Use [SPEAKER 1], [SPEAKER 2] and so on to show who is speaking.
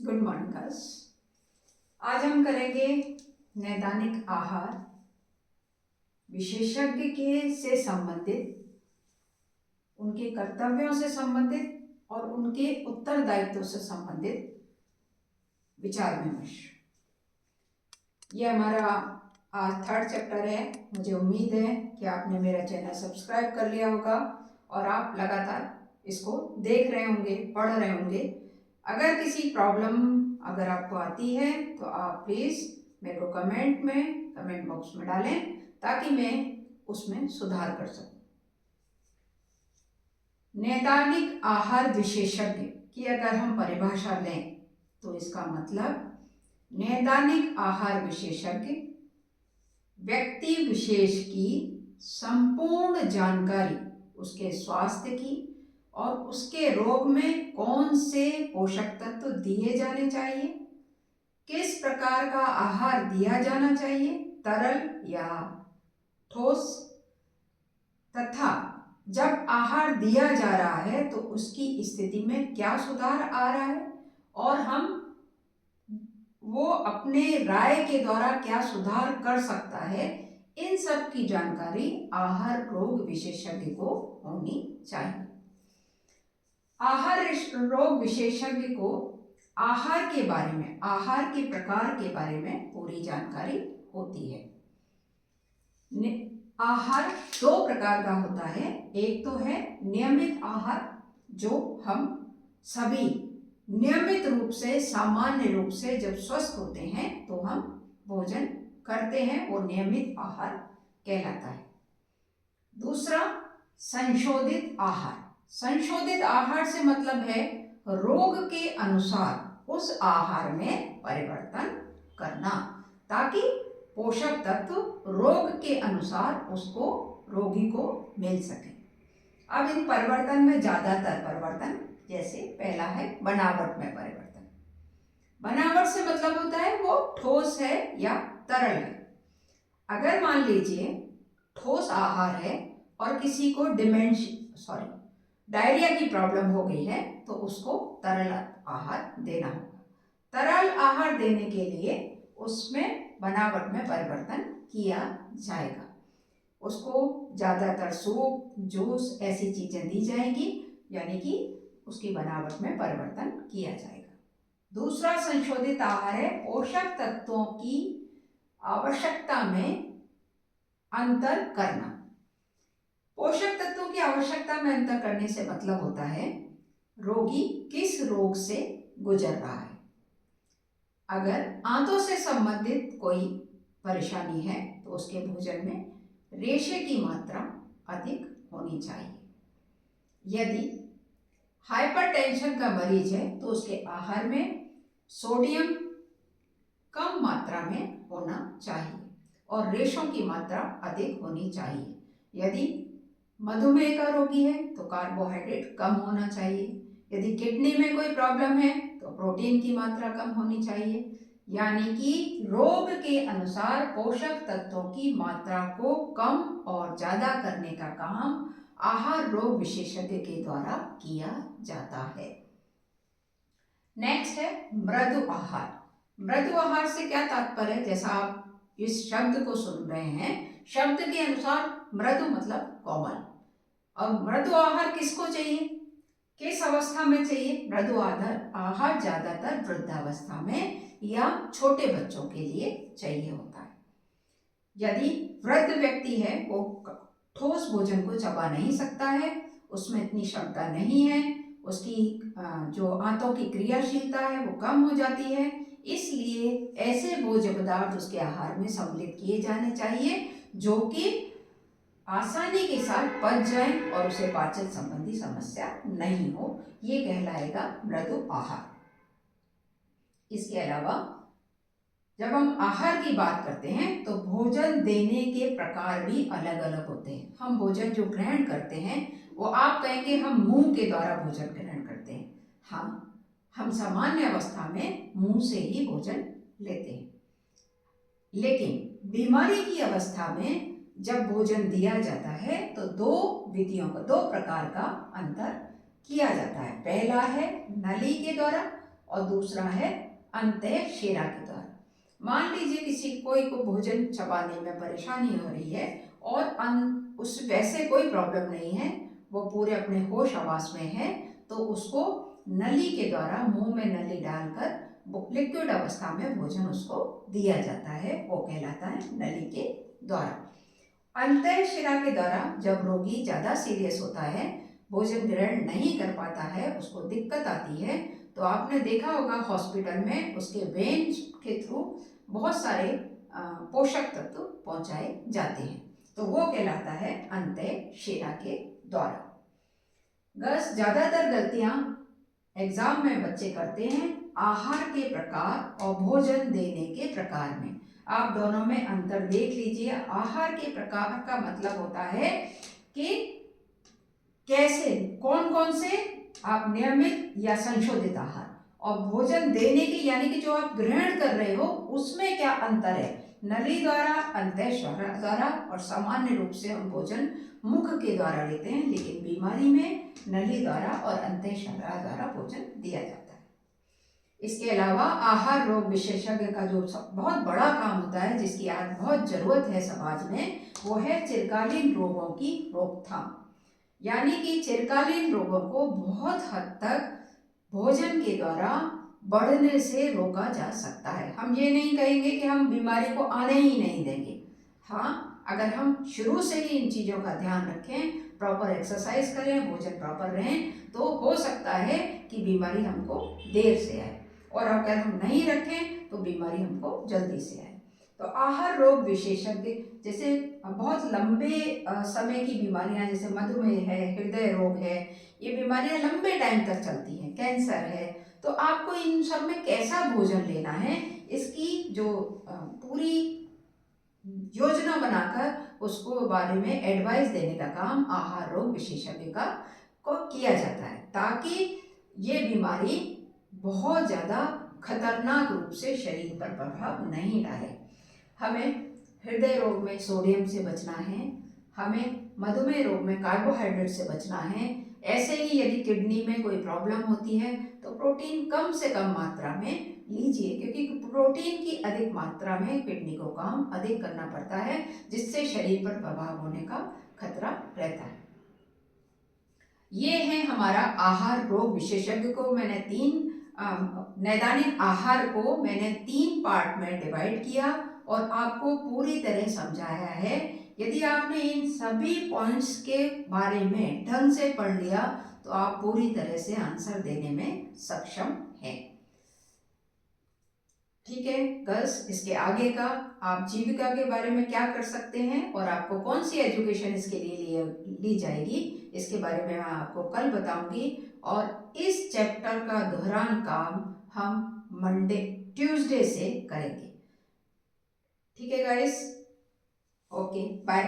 [SPEAKER 1] Good morning girls. आज हम करेंगे नैदानिक आहार विशेषज्ञ के से संबंधित, उनके कर्तव्यों से संबंधित और उनके उत्तरदायित्व से संबंधित विचार विमर्श। ये हमारा आज थर्ड चैप्टर है। मुझे उम्मीद है कि आपने मेरा चैनल सब्सक्राइब कर लिया होगा और आप लगातार इसको देख रहे होंगे, पढ़ रहे होंगे। अगर किसी प्रॉब्लम अगर आपको आती है तो आप प्लीज़ मेरे को कमेंट बॉक्स में डालें ताकि मैं उसमें सुधार कर सकूं। नैदानिक आहार विशेषज्ञ की अगर हम परिभाषा लें तो इसका मतलब नैदानिक आहार विशेषज्ञ व्यक्ति विशेष की संपूर्ण जानकारी उसके स्वास्थ्य की और उसके रोग में कौन से पोषक तत्व दिए जाने चाहिए, किस प्रकार का आहार दिया जाना चाहिए, तरल या ठोस, तथा जब आहार दिया जा रहा है तो उसकी स्थिति में क्या सुधार आ रहा है और हम वो अपने राय के द्वारा क्या सुधार कर सकता है, इन सब की जानकारी आहार रोग विशेषज्ञ को होनी चाहिए। आहार रोग विशेषज्ञ को आहार के बारे में, आहार के प्रकार के बारे में पूरी जानकारी होती है। आहार दो प्रकार का होता है। एक तो है नियमित आहार, जो हम सभी नियमित रूप से, सामान्य रूप से जब स्वस्थ होते हैं तो हम भोजन करते हैं, वो नियमित आहार कहलाता है। दूसरा संशोधित आहार। संशोधित आहार से मतलब है रोग के अनुसार उस आहार में परिवर्तन करना ताकि पोषक तत्व रोग के अनुसार उसको, रोगी को मिल सके। अब इन परिवर्तन में ज्यादातर परिवर्तन, जैसे पहला है बनावट में परिवर्तन। बनावट से मतलब होता है वो ठोस है या तरल है। अगर मान लीजिए ठोस आहार है और किसी को डायरिया की प्रॉब्लम हो गई है तो उसको तरल आहार देना होगा। तरल आहार देने के लिए उसमें बनावट में परिवर्तन किया जाएगा। उसको ज़्यादातर सूप, जूस ऐसी चीज़ें दी जाएंगी, यानी कि उसकी बनावट में परिवर्तन किया जाएगा। दूसरा संशोधित आहार है पोषक तत्वों की आवश्यकता में अंतर करना। पोषक तत्वों की आवश्यकता में अंतर करने से मतलब होता है रोगी किस रोग से गुजर रहा है। अगर आंतों से संबंधित कोई परेशानी है तो उसके भोजन में रेशे की मात्रा अधिक होनी चाहिए। यदि हाइपरटेंशन का मरीज है तो उसके आहार में सोडियम कम मात्रा में होना चाहिए और रेशों की मात्रा अधिक होनी चाहिए। यदि मधुमेह का रोगी है तो कार्बोहाइड्रेट कम होना चाहिए। यदि किडनी में कोई प्रॉब्लम है तो प्रोटीन की मात्रा कम होनी चाहिए। यानी कि रोग के अनुसार पोषक तत्वों की मात्रा को कम और ज्यादा करने का काम आहार रोग विशेषज्ञ के द्वारा किया जाता है। नेक्स्ट है मृदु आहार। मृदु आहार से क्या तात्पर्य है? जैसा आप इस शब्द को सुन रहे हैं, शब्द के अनुसार मृदु मतलब कोमल। और मृदु आहार किसको चाहिए, किस अवस्था में चाहिए? मृदु आहार ज्यादातर वृद्धावस्था में या छोटे बच्चों के लिए चाहिए होता है। यदि वृद्ध व्यक्ति है, वो ठोस भोजन को चबा नहीं सकता है, उसमें इतनी क्षमता नहीं है, उसकी जो आंतों की क्रियाशीलता है वो कम हो जाती है, इसलिए ऐसे भोज्य पदार्थ उसके आहार में सम्मिलित किए जाने चाहिए जो कि आसानी के साथ पच जाए और उसे पाचन संबंधी समस्या नहीं हो। ये कहलाएगा मृदु आहार। इसके अलावा जब हम आहार की बात करते हैं तो भोजन देने के प्रकार भी अलग अलग होते हैं। हम भोजन जो ग्रहण करते हैं वो आप कहेंगे हम मुंह के द्वारा भोजन ग्रहण करते हैं। हाँ, हम सामान्य अवस्था में मुंह से ही भोजन लेते हैं, लेकिन बीमारी की अवस्था में जब भोजन दिया जाता है तो दो विधियों का, दो प्रकार का अंतर किया जाता है। पहला है नली के द्वारा और दूसरा है अंतःशिरा के द्वारा। मान लीजिए किसी कोई को भोजन चबाने में परेशानी हो रही है और उस वैसे कोई प्रॉब्लम नहीं है, वो पूरे अपने होश आवास में है, तो उसको नली के द्वारा मुंह में नली डालकर लिक्विड अवस्था में भोजन उसको दिया जाता है, वो कहलाता है नली के द्वारा। अंतःशिरा के द्वारा जब रोगी ज़्यादा सीरियस होता है, भोजन ग्रहण नहीं कर पाता है, उसको दिक्कत आती है, तो आपने देखा होगा हॉस्पिटल में उसके वेन के थ्रू बहुत सारे पोषक तत्व पहुंचाए जाते हैं, तो वो कहलाता है अंतःशिरा के द्वारा। बस ज़्यादातर गलतियां एग्जाम में बच्चे करते हैं आहार के प्रकार और भोजन देने के प्रकार में। आप दोनों में अंतर देख लीजिए। आहार के प्रकार का मतलब होता है कि कैसे, कौन कौन से आप नियमित या संशोधित आहार, और भोजन देने की यानी कि जो आप ग्रहण कर रहे हो उसमें क्या अंतर है, नली द्वारा, अंतःशिरा द्वारा, और सामान्य रूप से हम भोजन मुख के द्वारा लेते हैं, लेकिन बीमारी में नली द्वारा और अंतःशिरा द्वारा भोजन दिया जाता है। इसके अलावा आहार रोग विशेषज्ञ का जो बहुत बड़ा काम होता है, जिसकी आज बहुत जरूरत है समाज में, वो है चिरकालीन रोगों की रोकथाम। यानी कि चिरकालीन रोगों को बहुत हद तक भोजन के द्वारा बढ़ने से रोका जा सकता है। हम ये नहीं कहेंगे कि हम बीमारी को आने ही नहीं देंगे। हाँ, अगर हम शुरू से ही इन चीज़ों का ध्यान रखें, प्रॉपर एक्सरसाइज करें, भोजन प्रॉपर रहें, तो हो सकता है कि बीमारी हमको देर से आए, और अगर हम नहीं रखें तो बीमारी हमको जल्दी से आए। तो आहार रोग विशेषज्ञ जैसे बहुत लंबे समय की बीमारियां, जैसे मधुमेह है, हृदय रोग है, ये बीमारियां लंबे टाइम तक चलती हैं, कैंसर है, तो आपको इन सब में कैसा भोजन लेना है, इसकी जो पूरी योजना बनाकर उसको बारे में एडवाइस देने का काम आहार रोग विशेषज्ञ का को किया जाता है, ताकि ये बीमारी बहुत ज़्यादा खतरनाक रूप से शरीर पर प्रभाव नहीं डाले। हमें हृदय रोग में सोडियम से बचना है, हमें मधुमेह रोग में कार्बोहाइड्रेट से बचना है। ऐसे ही यदि किडनी में कोई प्रॉब्लम होती है तो प्रोटीन कम से कम मात्रा में लीजिए, क्योंकि प्रोटीन की अधिक मात्रा में किडनी को काम अधिक करना पड़ता है, जिससे शरीर पर प्रभाव होने का खतरा रहता है। ये है हमारा आहार रोग विशेषज्ञ को मैंने नैदानिक आहार को मैंने 3 पार्ट में डिवाइड किया और आपको पूरी तरह समझाया है। यदि आपने इन सभी पॉइंट्स के बारे में ढंग से पढ़ लिया तो आप पूरी तरह से आंसर देने में सक्षम हैं। ठीक है गर्ल्स, इसके आगे का आप जीविका के बारे में क्या कर सकते हैं और आपको कौन सी एजुकेशन इसके लिए ली जाएगी, इसके बारे में मैं आपको कल बताऊंगी। और इस चैप्टर का दोहरान काम हम ट्यूसडे से करेंगे। ठीक है गाइस, ओके बाय।